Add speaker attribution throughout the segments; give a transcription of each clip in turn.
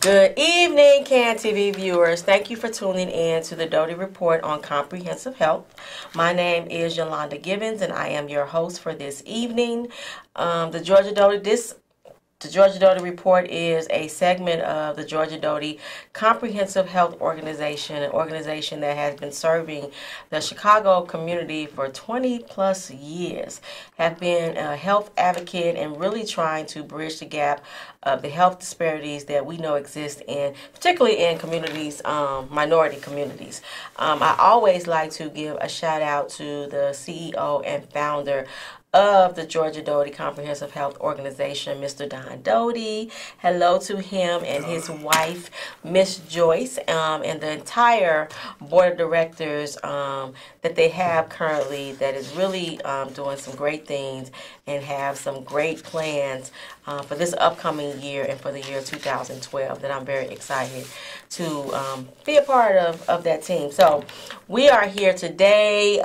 Speaker 1: Good evening, CAN TV viewers. Thank you for tuning in to the Doty Report on Comprehensive Health. My name is Yolanda Gibbons, and I am your host for this evening. The Georgia Doty Report is a segment of the Georgia Doty Comprehensive Health Organization, an organization that has been serving the Chicago community for 20 plus years, have been a health advocate and really trying to bridge the gap of the health disparities that we know exist in, particularly in communities, minority communities. I always like to give a shout out to the CEO and founder of the Georgia Doty Comprehensive Health Organization, Mr. Don Doty. Hello to him and his wife, Miss Joyce, and the entire board of directors that they have currently that is really doing some great things and have some great plans for this upcoming year and for the year 2012 that I'm very excited to be a part of that team. So we are here today.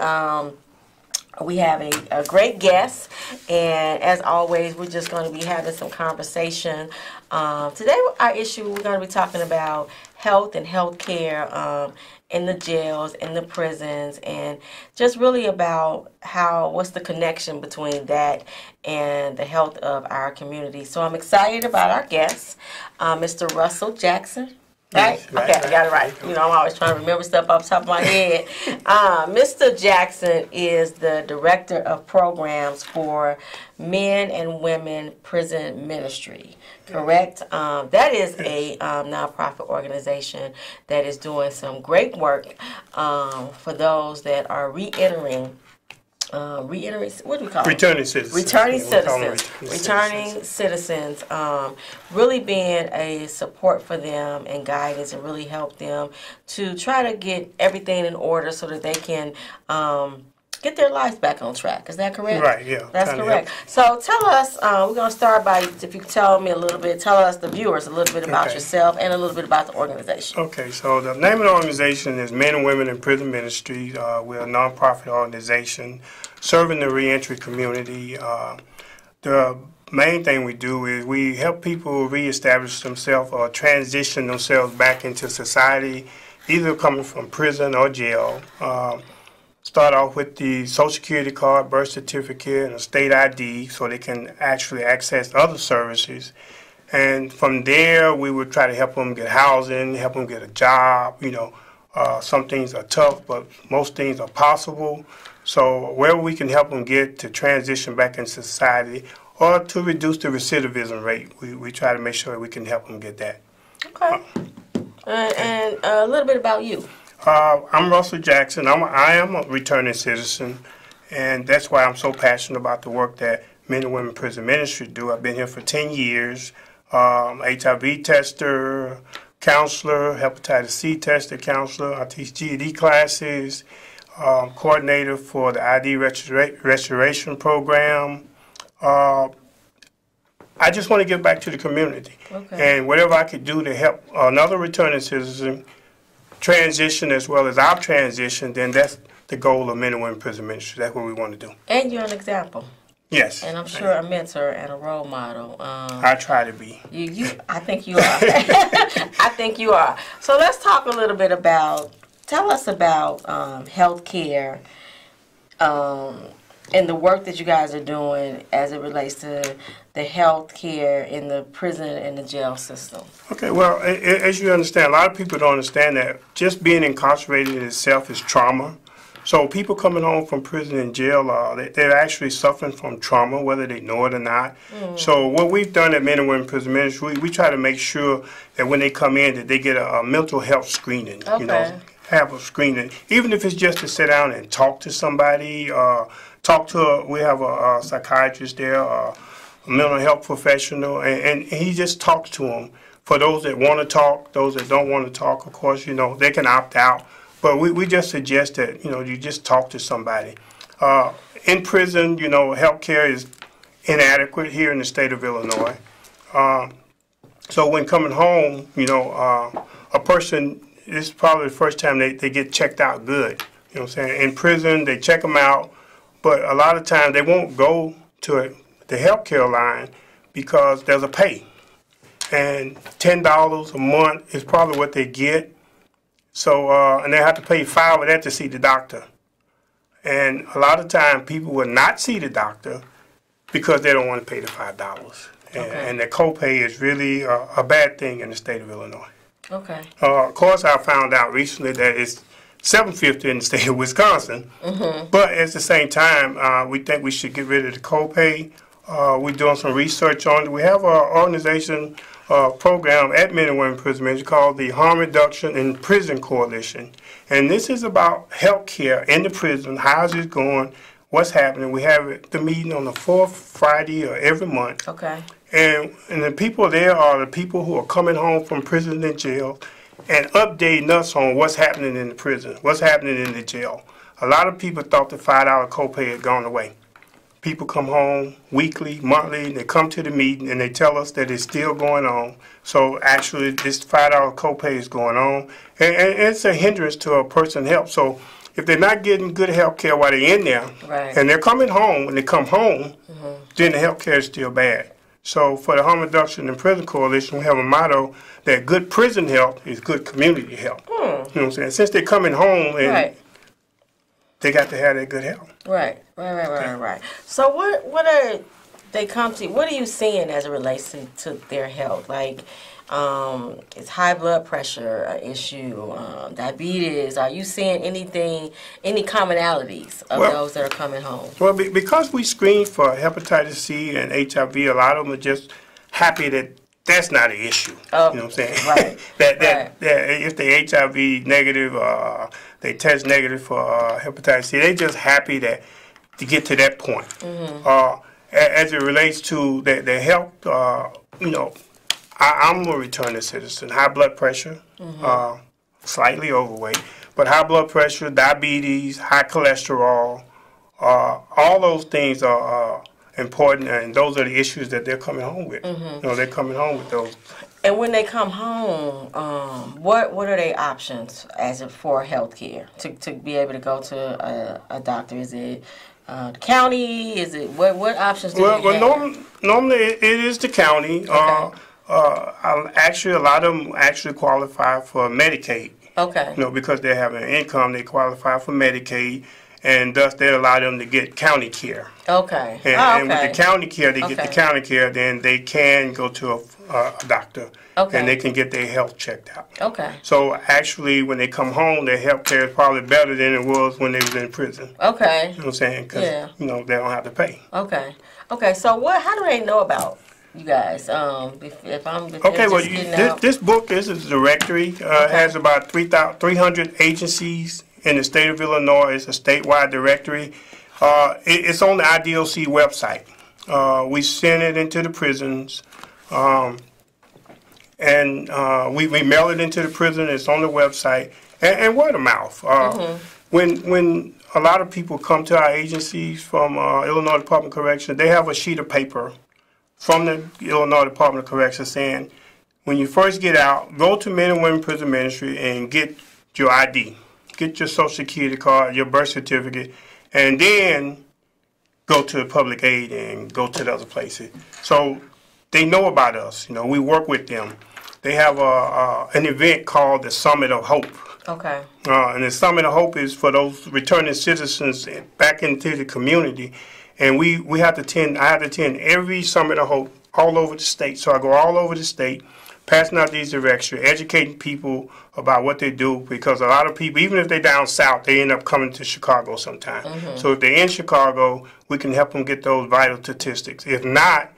Speaker 1: We have a great guest, and as always, we're just going to be having some conversation. Today, we're going to be talking about health and health care in the jails, in the prisons, and just really about what's the connection between that and the health of our community. So I'm excited about our guest, Mr. Russel Jackson. Right?
Speaker 2: Right?
Speaker 1: Okay, I got it right. You know, I'm always trying to remember stuff off the top of my head. Mr. Jackson is the Director of Programs for Men and Women Prison Ministry, correct? That is a nonprofit organization that is doing some great work for those that are reentering. What do we call
Speaker 2: Returning
Speaker 1: it?
Speaker 2: citizens.
Speaker 1: Returning citizens. Really being a support for them and guidance and really help them to try to get everything in order so that they can get their lives back on track. Is that correct?
Speaker 2: Right, yeah.
Speaker 1: That's correct. So tell us, we're going to start by, if you could tell us, the viewers, a little bit about yourself and a little bit about the organization.
Speaker 2: Okay, so the name of the organization is Men and Women in Prison Ministry. We're a nonprofit organization serving the reentry community. The main thing we do is we help people reestablish themselves or transition themselves back into society, either coming from prison or jail. Start off with the Social Security card, birth certificate, and a state ID so they can actually access other services. And from there, we would try to help them get housing, help them get a job. You know, some things are tough, but most things are possible. So wherever we can help them get to transition back into society or to reduce the recidivism rate, we try to make sure we can help them get that.
Speaker 1: Okay. And a little bit about you.
Speaker 2: I'm Russel Jackson. I am a returning citizen, and that's why I'm so passionate about the work that Men and Women Prison Ministry do. I've been here for 10 years. HIV tester, counselor, hepatitis C tester, counselor. I teach GED classes, coordinator for the ID restoration program. I just want to give back to the community. Okay. And whatever I could do to help another returning citizen transition as well as our transition, then that's the goal of Men and Women Prison Ministry. That's what we want to do.
Speaker 1: And you're an example.
Speaker 2: Yes.
Speaker 1: And I'm sure a mentor and a role model.
Speaker 2: I try to be.
Speaker 1: I think you are. I think you are. So let's talk a little bit tell us about health care and the work that you guys are doing as it relates to the health care in the prison and the jail system. Okay,
Speaker 2: well, as you understand, a lot of people don't understand that just being incarcerated in itself is trauma. So people coming home from prison and jail, they're actually suffering from trauma, whether they know it or not. So what we've done at Men and Women Prison Ministry, we try to make sure that when they come in, that they get a mental health screening.
Speaker 1: Okay.
Speaker 2: You know, have a screening, even if it's just to sit down and talk to somebody. We have a psychiatrist there, a mental health professional, and he just talks to them. For those that want to talk, those that don't want to talk, of course, you know, they can opt out. But we just suggest that, you know, you just talk to somebody. In prison, you know, health care is inadequate here in the state of Illinois. So when coming home, you know, a person, this is probably the first time they get checked out good. You know what I'm saying? In prison, they check them out, but a lot of times they won't go to the health care line because there's a pay. and $10 a month is probably what they get. So, and they have to pay $5 of that to see the doctor. And a lot of time people will not see the doctor because they don't want to pay the $5. And the copay is really a bad thing in the state of Illinois.
Speaker 1: Okay.
Speaker 2: Of course, I found out recently that it's $7.50 in the state of Wisconsin. But at the same time, we think we should get rid of the copay. We're doing some research on it. We have an organization program at Men and Women Prison Ministry called the Harm Reduction in Prison Coalition. And this is about health care in the prison. How's it going? What's happening? We have the meeting on the fourth Friday of every month.
Speaker 1: Okay.
Speaker 2: And the people there are the people who are coming home from prison and jail and updating us on what's happening in the prison, what's happening in the jail. A lot of people thought the $5 copay had gone away. People come home weekly, monthly, and they come to the meeting and they tell us that it's still going on. So actually this $5 copay is going on. And it's a hindrance to a person's health. So if they're not getting good health care while they're in there, and they're coming home, when they come home, then the health care is still bad. So for the Harm Reduction in Prison Coalition, we have a motto that good prison health is good community health. You know what I'm saying? Since they're coming home, and they got to have that good health.
Speaker 1: Right. So what are they come to? What are you seeing as it relates to their health? Like, is high blood pressure an issue? Diabetes? Are you seeing any commonalities of those that are coming home?
Speaker 2: Well, because we screen for hepatitis C and HIV, a lot of them are just happy that that's not an issue. You know what I'm saying?
Speaker 1: Right.
Speaker 2: that if they HIV negative, they test negative for hepatitis C, they just happy to get to that point. As it relates to their health, I'm a returning citizen. High blood pressure, slightly overweight, but high blood pressure, diabetes, high cholesterol, all those things are important, and those are the issues that they're coming home with. They're coming home with those.
Speaker 1: And when they come home, what are their options for health care to be able to go to a doctor? Is it the county? Is it what options do they have?
Speaker 2: Normally it is the county. Actually, a lot of them actually qualify for Medicaid.
Speaker 1: Okay.
Speaker 2: Because they have an income, they qualify for Medicaid, and thus they allow them to get county care.
Speaker 1: Okay.
Speaker 2: And with the county care, they get the county care, then they can go to a doctor, and they can get their health checked out. Okay. So actually, when they come home, their health care is probably better than it was when they was in prison. Okay. You know what I'm saying? Because they don't have to pay.
Speaker 1: Okay. Okay. So how do they know about you guys?
Speaker 2: This book is a directory. It has about 300 agencies in the state of Illinois. It's a statewide directory. It's on the IDOC website. We send it into the prisons, and we mail it into the prison. It's on the website, and word of mouth. When a lot of people come to our agencies from Illinois Department of Correction, they have a sheet of paper from the Illinois Department of Correction saying, when you first get out, go to Men and Women Prison Ministry and get your ID. Get your Social Security card, your birth certificate, and then go to the public aid and go to the other places. So they know about us. We work with them. They have an event called the Summit of Hope. Okay. And the Summit of Hope is for those returning citizens back into the community. And I have to attend every Summit of Hope all over the state. So I go all over the state, passing out these directions, educating people about what they do, because a lot of people, even if they're down south, they end up coming to Chicago sometime. So if they're in Chicago, we can help them get those vital statistics. If not,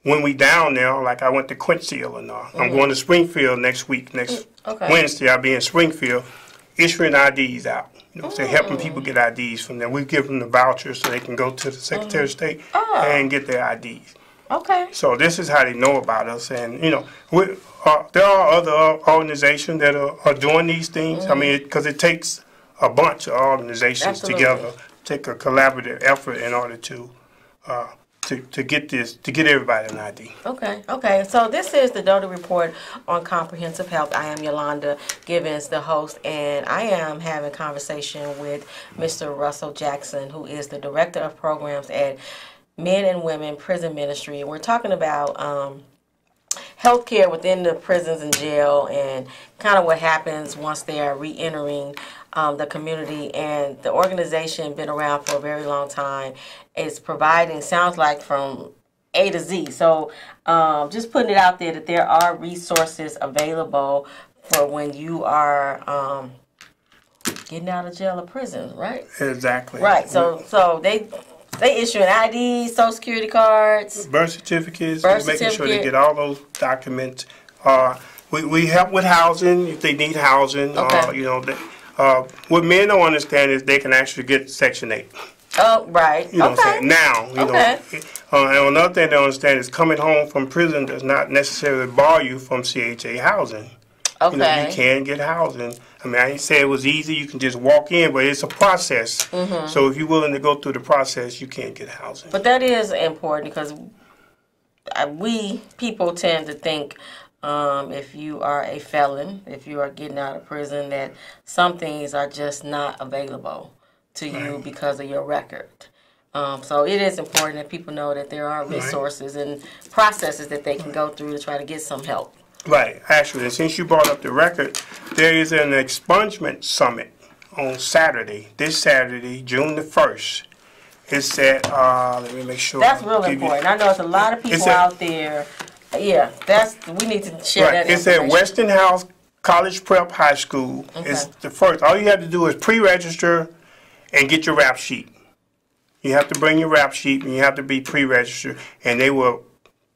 Speaker 2: when we down there, like I went to Quincy, Illinois. I'm going to Springfield next week. Next Wednesday, I'll be in Springfield issuing IDs out. Helping people get IDs from them. We give them the vouchers so they can go to the Secretary of State and get their IDs. Okay. So this is how they know about us, and there are other organizations that are doing these things. I mean, because it takes a bunch of organizations together, take a collaborative effort in order to get everybody an ID.
Speaker 1: Okay. So this is the Doty Report on Comprehensive Health. I am Yolanda Givens, the host, and I am having a conversation with Mr. Russel Jackson, who is the Director of Programs at Men and Women Prison Ministry. We're talking about healthcare within the prisons and jail, and kind of what happens once they are re-entering the community. And the organization been around for a very long time. It's providing, sounds like, from A to Z. So just putting it out there that there are resources available for when you are getting out of jail or prison, right?
Speaker 2: Exactly.
Speaker 1: Right. So they issue an ID, Social Security cards,
Speaker 2: birth certificates, making sure
Speaker 1: certificate.
Speaker 2: they get all those documents. We help with housing if they need housing.
Speaker 1: Okay.
Speaker 2: You know, what men don't understand is they can actually get Section 8.
Speaker 1: Oh, right.
Speaker 2: You know what I'm
Speaker 1: Okay.
Speaker 2: saying? Now, you
Speaker 1: Okay.
Speaker 2: know. And another thing they don't understand is coming home from prison does not necessarily bar you from CHA housing.
Speaker 1: Okay.
Speaker 2: You know, you can get housing. I mean, I ain't say it was easy. You can just walk in, but it's a process.
Speaker 1: Mm-hmm.
Speaker 2: So if you're willing to go through the process, you can get housing.
Speaker 1: But that is important because we people tend to think if you are a felon, if you are getting out of prison, that some things are just not available to you because of your record. So it is important that people know that there are resources and processes that they can go through to try to get some help.
Speaker 2: Right. Actually, since you brought up the record, there is an expungement summit on Saturday, this Saturday, June the 1st. It's at, let me make sure.
Speaker 1: That's real important. I know there's a lot of people out there. Yeah, we need to share that
Speaker 2: It's
Speaker 1: information.
Speaker 2: at Westinghouse College Prep High School.
Speaker 1: Okay.
Speaker 2: It's the first. All you have to do is pre-register and get your rap sheet. You have to bring your rap sheet and you have to be pre-registered, and they will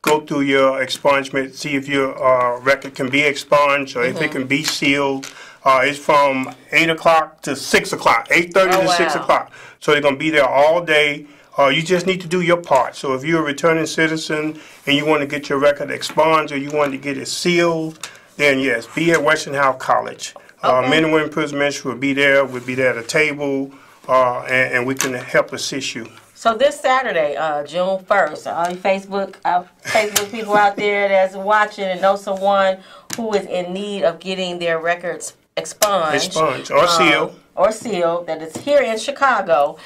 Speaker 2: go through your expungement, see if your record can be expunged or if it can be sealed. It's from 8 o'clock to 6 o'clock, 8:30 to 6 o'clock. So they're going to be there all day. You just need to do your part. So if you're a returning citizen and you want to get your record expunged or you want to get it sealed, then yes, be at Westinghouse College. Men and Women Prison Ministry will be there. We'll be there at a table, and we can help assist you.
Speaker 1: So this Saturday, June 1st, all you Facebook people out there that's watching and know someone who is in need of getting their records expunged or sealed, that is here in Chicago,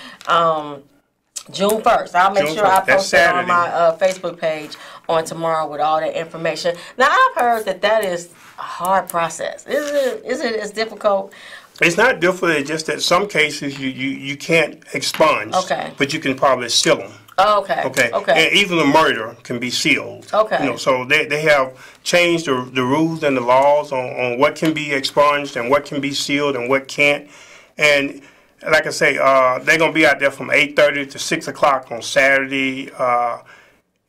Speaker 1: June 1st. I'll make sure I post it on my Facebook page on tomorrow with all that information. Now, I've heard that is a hard process. Is it as difficult?
Speaker 2: It's not difficult. It's just that some cases you can't expunge, but you can probably seal them.
Speaker 1: Oh, okay.
Speaker 2: And even a murder can be sealed.
Speaker 1: Okay.
Speaker 2: You know, so they have changed the rules and the laws on what can be expunged and what can be sealed and what can't. And like I say, they're going to be out there from 8:30 to 6 o'clock on Saturday.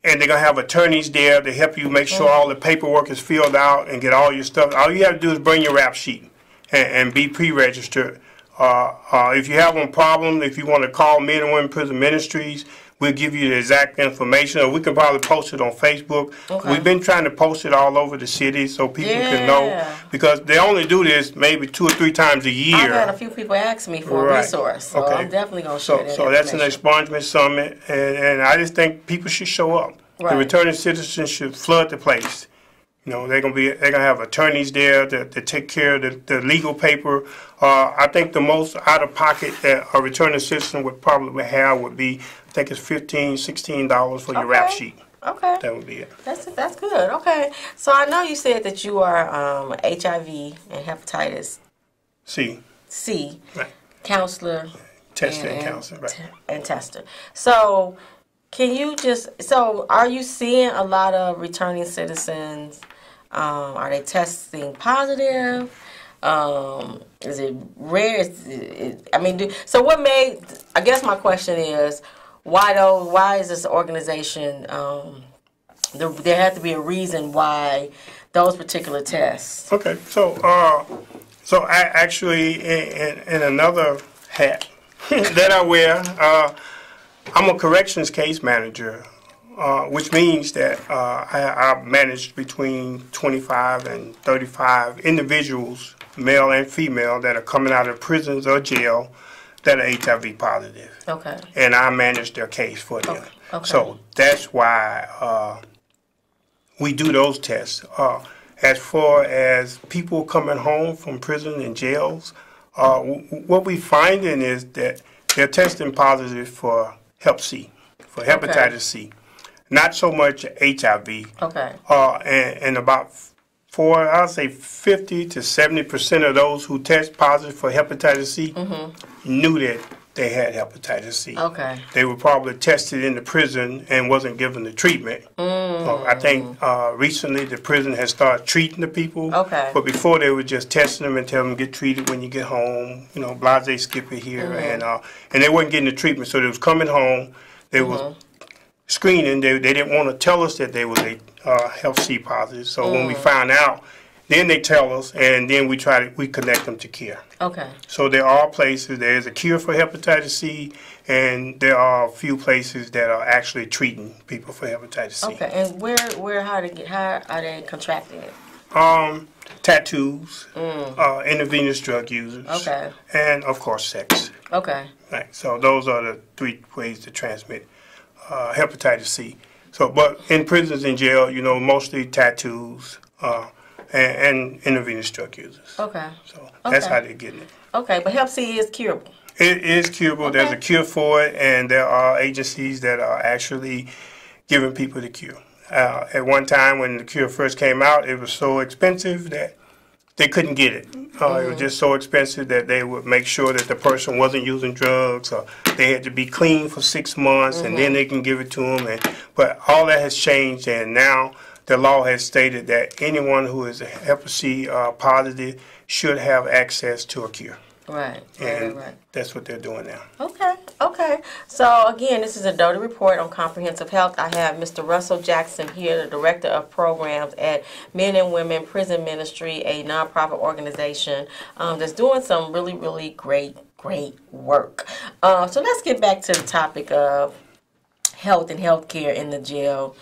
Speaker 2: And they're going to have attorneys there to help you make sure all the paperwork is filled out and get all your stuff. All you have to do is bring your rap sheet and be pre-registered. If you have a problem, if you want to call Men and Women Prison Ministries, we'll give you the exact information, or we can probably post it on Facebook. We've been trying to post it all over the city so people can know, because they only do this maybe 2 or 3 times a year.
Speaker 1: I've had a few people ask me for a resource, so I'm definitely going to share that
Speaker 2: So that's an expungement summit, and I just think people should show up. The returning citizens should flood the place. You know, they're gonna have attorneys there to take care of the legal paper. I think the most out of pocket that a returning citizen would probably have would be, I think it's $15, $16 for your rap sheet.
Speaker 1: Okay.
Speaker 2: That would be it.
Speaker 1: That's good. Okay. So I know you said that you are HIV and hepatitis C counselor,
Speaker 2: tester and counselor,
Speaker 1: and tester. So can you are you seeing a lot of returning citizens? Are they testing positive? Is it rare? I guess my question is, why is this organization, there had to be a reason why those particular tests?
Speaker 2: Okay, so I actually, in another hat that I wear, I'm a corrections case manager, which means that I manage between 25 and 35 individuals, male and female, that are coming out of prisons or jail that are HIV positive.
Speaker 1: Okay.
Speaker 2: And I manage their case for them.
Speaker 1: Okay.
Speaker 2: So that's why we do those tests. As far as people coming home from prison and jails, what we're finding is that they're testing positive for Hep C, for hepatitis C. not so much HIV.
Speaker 1: Okay.
Speaker 2: And about I'll say 50 to 70% of those who test positive for hepatitis C knew that they had hepatitis C.
Speaker 1: Okay.
Speaker 2: They were probably tested in the prison and wasn't given the treatment. I think recently the prison has started treating the people.
Speaker 1: Okay.
Speaker 2: But before they were just testing them and tell them get treated when you get home. You know, blase skip it here, and they weren't getting the treatment. So they was coming home. They was screening. They didn't want to tell us that they was a Hep C positive. So when we found out, then they tell us, and then we connect them to care.
Speaker 1: Okay.
Speaker 2: So there are places, there is a cure for hepatitis C, and there are a few places that are actually treating people for hepatitis C.
Speaker 1: Okay, and how are they contracting it?
Speaker 2: Tattoos, intravenous drug users,
Speaker 1: Okay.
Speaker 2: and of course sex.
Speaker 1: Okay.
Speaker 2: Right. So those are the 3 ways to transmit hepatitis C. So, but in prisons and jail, you know, mostly tattoos and intravenous drug users.
Speaker 1: Okay.
Speaker 2: So that's how they're getting it.
Speaker 1: Okay, but Hep C is curable.
Speaker 2: It is curable.
Speaker 1: Okay.
Speaker 2: There's a cure for it, and there are agencies that are actually giving people the cure. At one time, when the cure first came out, it was so expensive that they couldn't get it. It was just so expensive that they would make sure that the person wasn't using drugs, or they had to be clean for 6 months, and then they can give it to them. But all that has changed, and now the law has stated that anyone who is Hep C positive should have access to a cure.
Speaker 1: Right.
Speaker 2: And
Speaker 1: right.
Speaker 2: that's what they're doing now.
Speaker 1: Okay. So again, this is a Doty Report on Comprehensive Health. I have Mr. Russel Jackson here, the Director of Programs at Men and Women Prison Ministry, a nonprofit organization that's doing some really, really great work. So let's get back to the topic of health and healthcare in the jail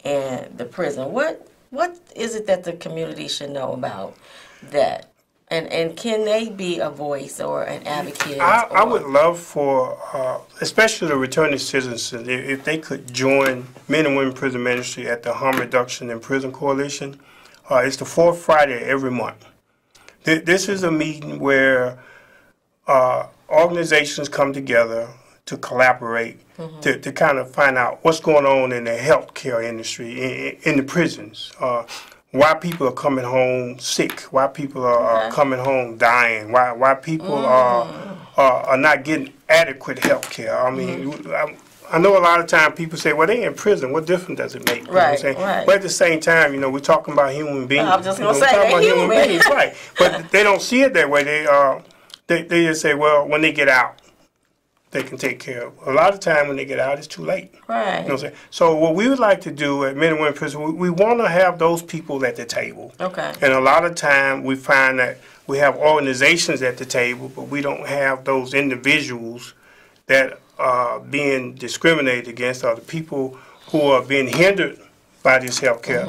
Speaker 1: and the prison. What is it that the community should know about that? And can they be a voice or an advocate?
Speaker 2: I would love for, especially the returning citizens, if they could join Men and Women Prison Ministry at the Harm Reduction in Prison Coalition. It's the 4th Friday every month. This is a meeting where organizations come together to collaborate, to kind of find out what's going on in the healthcare industry, in the prisons. Why people are coming home sick, why people are coming home dying, why people are not getting adequate health care. I mean, I know a lot of times people say, well, they're in prison. What difference does it make? You know what I'm saying? But at the same time, you know, we're talking about human beings.
Speaker 1: I was just going to say, they're human beings.
Speaker 2: Right. But they don't see it that way. They just say, well, when they get out, they can take care of. A lot of time when they get out, it's too late.
Speaker 1: Right.
Speaker 2: You know what I'm saying? So what we would like to do at Men and Women Prison, we want to have those people at the table.
Speaker 1: Okay.
Speaker 2: And a lot of time we find that we have organizations at the table, but we don't have those individuals that are being discriminated against, or the people who are being hindered by this health care.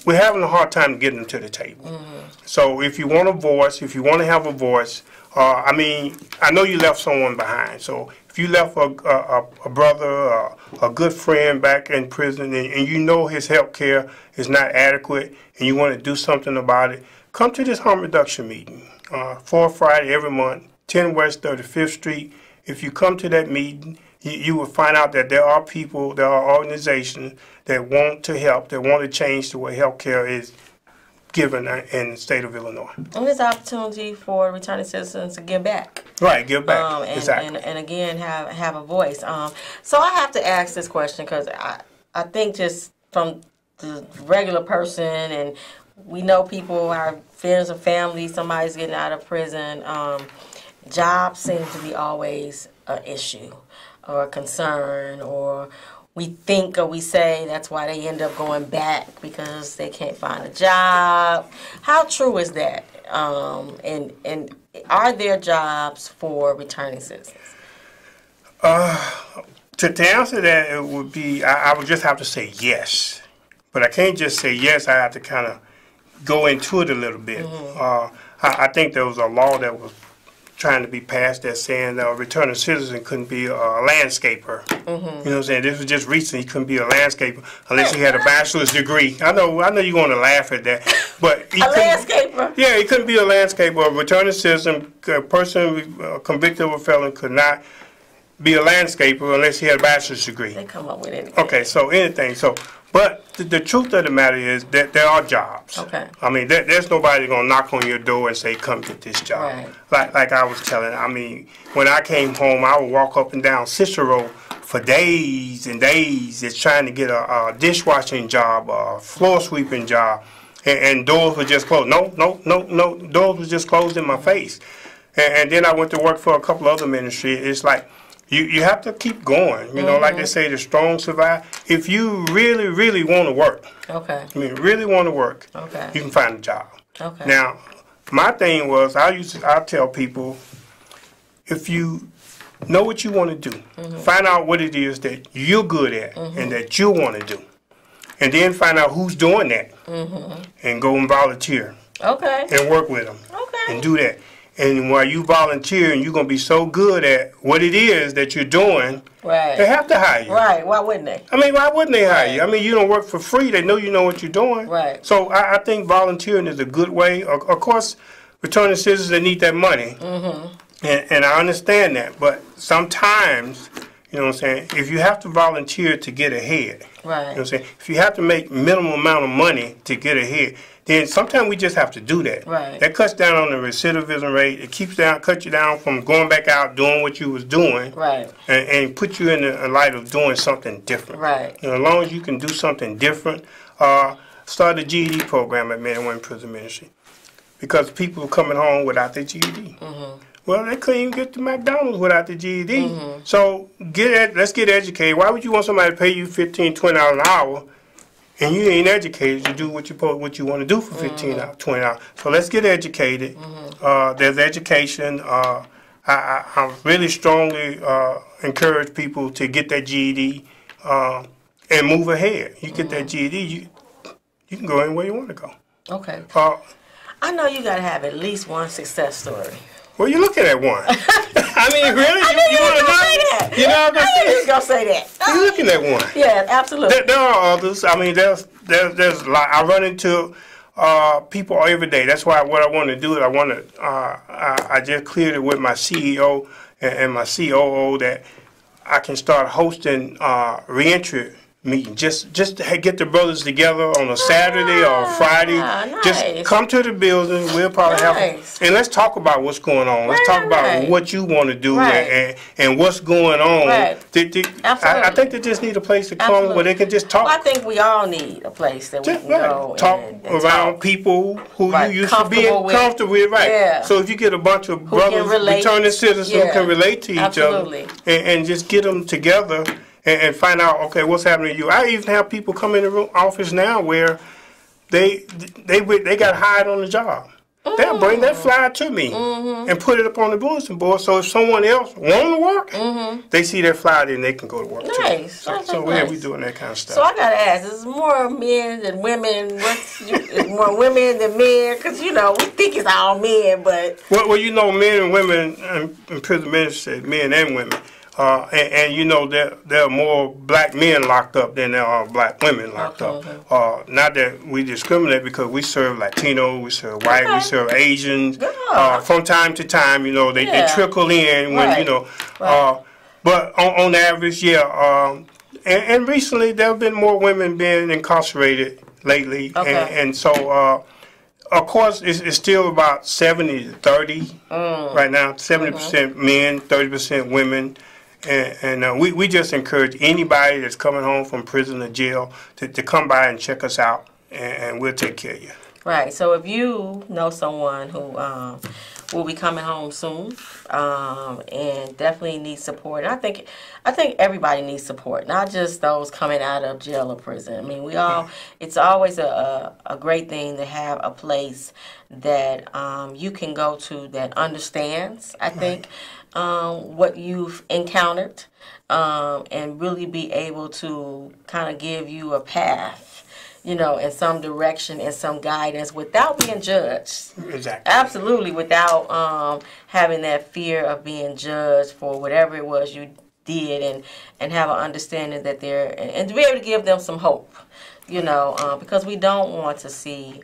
Speaker 2: We're having a hard time getting them to the table. So if you want a voice, if you want to have a voice, I mean, I know you left someone behind. So if you left a brother, a good friend back in prison, and you know his health care is not adequate, and you want to do something about it, come to this harm reduction meeting. 4th Friday every month, 10 West 35th Street. If you come to that meeting, you will find out that there are people, there are organizations that want to help, that want to change the way health care is given in the state of Illinois. And
Speaker 1: there's opportunity for returning citizens to give back.
Speaker 2: Right, give back. Exactly.
Speaker 1: And again, have a voice. So I have to ask this question because I think just from the regular person, and we know people, our friends and family, somebody's getting out of prison, jobs seem to be always an issue or a concern, or we think or we say that's why they end up going back because they can't find a job. How true is that? And are there jobs for returning citizens?
Speaker 2: To answer that, it would be, I would just have to say yes. But I can't just say yes. I have to kind of go into it a little bit. I think there was a law that was trying to be passed that's saying a returning citizen couldn't be a landscaper. You know what I'm saying? This was just recent. He couldn't be a landscaper unless he had a bachelor's degree. I know you're going to laugh at that, but he
Speaker 1: landscaper.
Speaker 2: Yeah, he couldn't be a landscaper. A returning citizen, a person convicted of a felon, could not be a landscaper unless he had a bachelor's degree.
Speaker 1: They come up with anything.
Speaker 2: Okay, so anything. So, but the truth of the matter is that there are jobs.
Speaker 1: Okay.
Speaker 2: I mean, there's nobody gonna knock on your door and say, "Come get this job."
Speaker 1: Right.
Speaker 2: Like I was telling. I mean, when I came home, I would walk up and down Cicero for days and days, just trying to get a dishwashing job, a floor sweeping job, and doors were just closed. No. Doors were just closed in my face. And then I went to work for a couple other ministries. It's like you have to keep going. You know, like they say, the strong survive. If you really, really want to work,
Speaker 1: okay.
Speaker 2: I mean, really want to work,
Speaker 1: Okay.
Speaker 2: you can find a job.
Speaker 1: Okay.
Speaker 2: Now, my thing was, I tell people, if you know what you want to do, find out what it is that you're good at and that you want to do, and then find out who's doing that, and go and volunteer.
Speaker 1: Okay.
Speaker 2: And work with them.
Speaker 1: Okay.
Speaker 2: And do that. And while you volunteer, and you're going to be so good at what it is that you're doing,
Speaker 1: right.
Speaker 2: they have to hire you.
Speaker 1: Right. Why wouldn't they?
Speaker 2: I mean, why wouldn't they hire you? I mean, you don't work for free. They know you know what you're doing.
Speaker 1: Right.
Speaker 2: So I think volunteering is a good way. Of course, returning citizens, they need that money. And I understand that. But sometimes, you know what I'm saying, if you have to volunteer to get ahead,
Speaker 1: Right.
Speaker 2: you know what I'm saying, if you have to make minimum amount of money to get ahead, then sometimes we just have to do that.
Speaker 1: Right.
Speaker 2: That cuts down on the recidivism rate. It cuts you down from going back out doing what you was doing.
Speaker 1: Right.
Speaker 2: And put you in a light of doing something different.
Speaker 1: Right.
Speaker 2: You know, as long as you can do something different, start a GED program at Men and Women Prison Ministry. Because people are coming home without their GED. Well, they couldn't even get to McDonald's without the GED. So let's get educated. Why would you want somebody to pay you $15, $20 an hour, and you ain't educated to do what you want to do for $15, $20? So let's get educated. There's education. I really strongly encourage people to get that GED and move ahead. You get that GED, you can go anywhere you want to go.
Speaker 1: Okay. I know you got to have at least one success story.
Speaker 2: Well, you're looking at one. I mean, really?
Speaker 1: You
Speaker 2: want to
Speaker 1: say that.
Speaker 2: You know what I'm saying?
Speaker 1: You gonna say that.
Speaker 2: You're looking at one.
Speaker 1: Yeah, absolutely.
Speaker 2: There are others. I mean, there's a lot. I run into people every day. That's why what I want to do is I just cleared it with my CEO and my COO that I can start hosting reentry meeting. Just to get the brothers together on a Saturday or a Friday.
Speaker 1: Nice.
Speaker 2: Just come to the building. We'll probably have, and let's talk about what's going on. Let's talk about what you want to do and what's going on.
Speaker 1: Right.
Speaker 2: I think they just need a place to come where they can just talk.
Speaker 1: Well, I think we all need a place that we can go
Speaker 2: talk
Speaker 1: and
Speaker 2: around people who you used to be comfortable with. Right.
Speaker 1: Yeah.
Speaker 2: So if you get a bunch of brothers, returning citizens who can relate to each other, and just get them together. And find out, okay, what's happening to you. I even have people come in the office now where they got hired on the job. They'll bring that flyer to me and put it up on the bulletin board. So if someone else want to work, they see that flyer, then they can go to work too.
Speaker 1: Nice.
Speaker 2: So we doing that kind of stuff.
Speaker 1: So I gotta ask: is more men than women? Is more women than men? Because we think it's all men, but
Speaker 2: well, men and women in prison ministry, men and women. There are more black men locked up than there are black women locked up. Not that we discriminate, because we serve Latino, we serve white, we serve Asians. From time to time, they trickle in when but on average, and recently there have been more women being incarcerated lately, and so. Of course, it's still about 70-30 right now. 70% men, 30% women. And we just encourage anybody that's coming home from prison or jail to come by and check us out, and we'll take care of you.
Speaker 1: Right. So if you know someone who will be coming home soon and definitely needs support, and I think everybody needs support, not just those coming out of jail or prison. I mean, it's always a great thing to have a place that you can go to that understands, I think, what you've encountered, and really be able to kind of give you a path, in some direction and some guidance without being judged.
Speaker 2: Exactly.
Speaker 1: Absolutely, without having that fear of being judged for whatever it was you did, and have an understanding that and to be able to give them some hope, because we don't want to see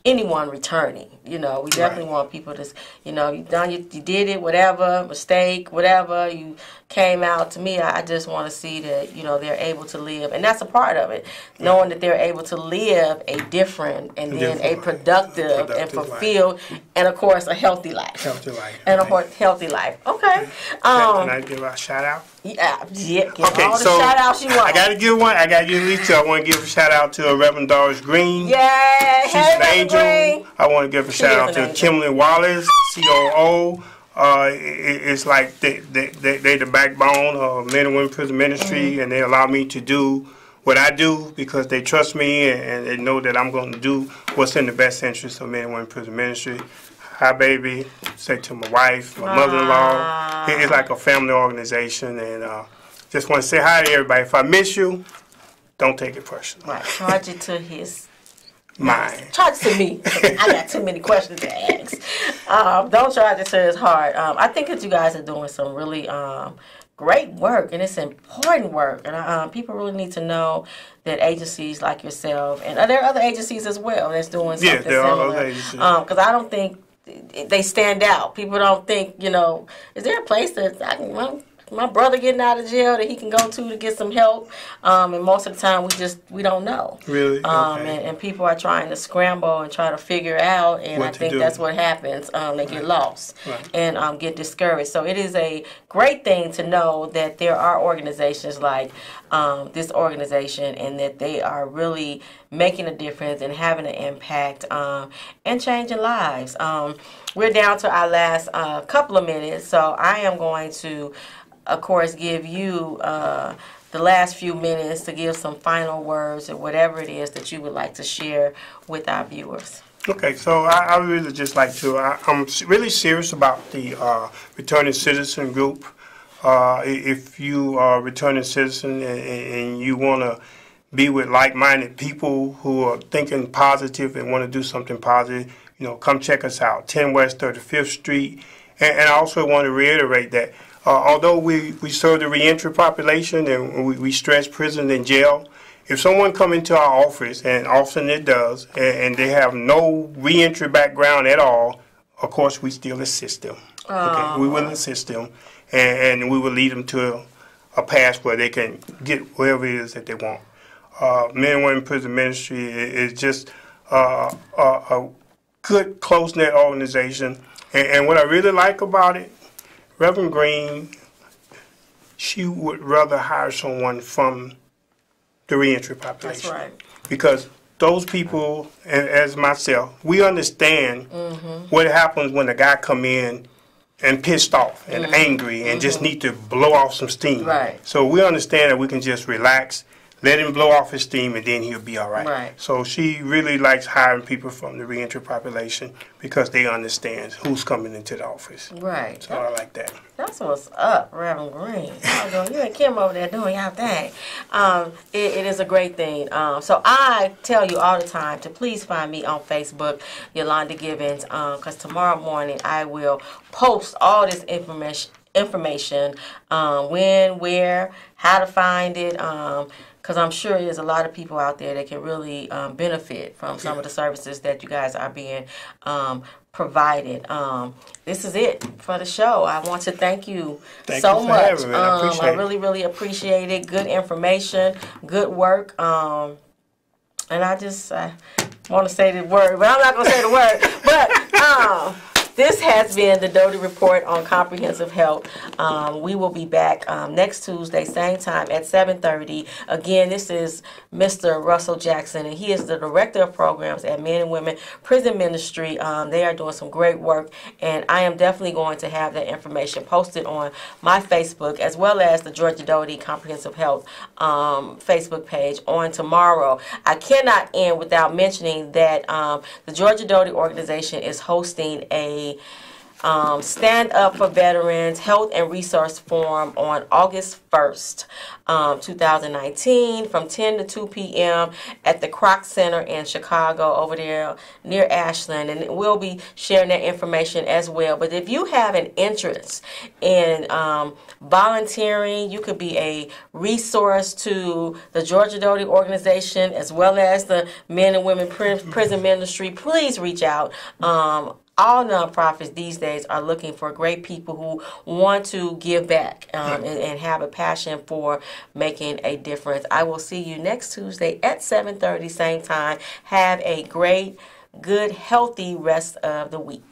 Speaker 1: anyone returning. You know, we definitely want people to, you know, you did it, whatever, mistake, whatever, you came out. To me, I just want to see that, you know, they're able to live, and that's a part of it, knowing that they're able to live a different and then a productive and fulfilled, and of course, a healthy life.
Speaker 2: Healthy life.
Speaker 1: And of course, healthy life. Okay.
Speaker 2: Can I give a shout out?
Speaker 1: Yeah, give all the shout outs you want.
Speaker 2: I got to give one. I got to give at least two. I want to give a shout out to Reverend Doris Green.
Speaker 1: Yeah,
Speaker 2: she's an angel. Green. I want to give a shout out to Kimberly Wallace, COO. It's like they the backbone of Men and Women Prison Ministry, and they allow me to do what I do because they trust me and they know that I'm going to do what's in the best interest of Men and Women Prison Ministry. Hi, baby. Say to my wife, my mother-in-law. It's like a family organization, and just want to say hi to everybody. If I miss you, don't take it personal.
Speaker 1: Right. Charge it to his
Speaker 2: mind.
Speaker 1: Charge it to me. I got too many questions to ask. Don't charge it to his heart. I think that you guys are doing some really great work, and it's important work. And people really need to know that agencies like yourself, and there are other agencies as well that's doing something
Speaker 2: there
Speaker 1: similar.
Speaker 2: Are other agencies.
Speaker 1: Because I don't think they stand out. People don't think, you know, is there a place that my brother getting out of jail that he can go to get some help? And most of the time we don't know.
Speaker 2: Really? Okay.
Speaker 1: And people are trying to scramble and try to figure out, and I think that's what happens. They get lost and get discouraged. So it is a great thing to know that there are organizations like this organization, and that they are really making a difference and having an impact and changing lives. We're down to our last couple of minutes, so I am going to, of course, give you the last few minutes to give some final words or whatever it is that you would like to share with our viewers.
Speaker 2: Okay, so I really just like to, I'm really serious about the returning citizen group. If you are a returning citizen and you want to be with like-minded people who are thinking positive and want to do something positive, you know, come check us out, 10 West 35th Street. And I also want to reiterate that although we serve the reentry population and we stress prison and jail, if someone come into our office, and often it does, and they have no reentry background at all, of course we still assist them. Okay? We will assist them, and we will lead them to a path where they can get whatever it is that they want. Men and Women Prison Ministry is just a good, close-knit organization. And what I really like about it, Reverend Green, she would rather hire someone from the reentry population.
Speaker 1: That's right.
Speaker 2: Because those people, as myself, we understand what happens when a guy come in and pissed off and angry and just need to blow off some steam.
Speaker 1: Right.
Speaker 2: So we understand that we can just relax, let him blow off his steam, and then he'll be all right.
Speaker 1: Right.
Speaker 2: So she really likes hiring people from the reentry population because they understand who's coming into the office.
Speaker 1: Right.
Speaker 2: So I like that.
Speaker 1: That's what's up, Reverend Green. You and Kim over there doing y'all thing. It is a great thing. So I tell you all the time to please find me on Facebook, Yolanda Givens, because tomorrow morning I will post all this information, when, where, how to find it, because I'm sure there's a lot of people out there that can really benefit from some of the services that you guys are being provided. This is it for the show. I want to thank you so much. I really, really appreciate it. Good information, good work. And I just want to say the word, but I'm not going to say the word. But this has been the Doty Report on Comprehensive Health. We will be back next Tuesday, same time at 7:30. Again, this is Mr. Russel Jackson, and he is the Director of Programs at Men and Women Prison Ministry. They are doing some great work, and I am definitely going to have that information posted on my Facebook, as well as the Georgia Doty Comprehensive Health Facebook page on tomorrow. I cannot end without mentioning that the Georgia Doty organization is hosting a Stand Up for Veterans Health and Resource Forum on August 1st, 2019 from 10 to 2 p.m. at the Kroc Center in Chicago over there near Ashland. And we'll be sharing that information as well. But if you have an interest in volunteering, you could be a resource to the Georgia Doty organization as well as the Men and Women Prison Ministry. Please reach out. All nonprofits these days are looking for great people who want to give back and have a passion for making a difference. I will see you next Tuesday at 7:30, same time. Have a great, good, healthy rest of the week.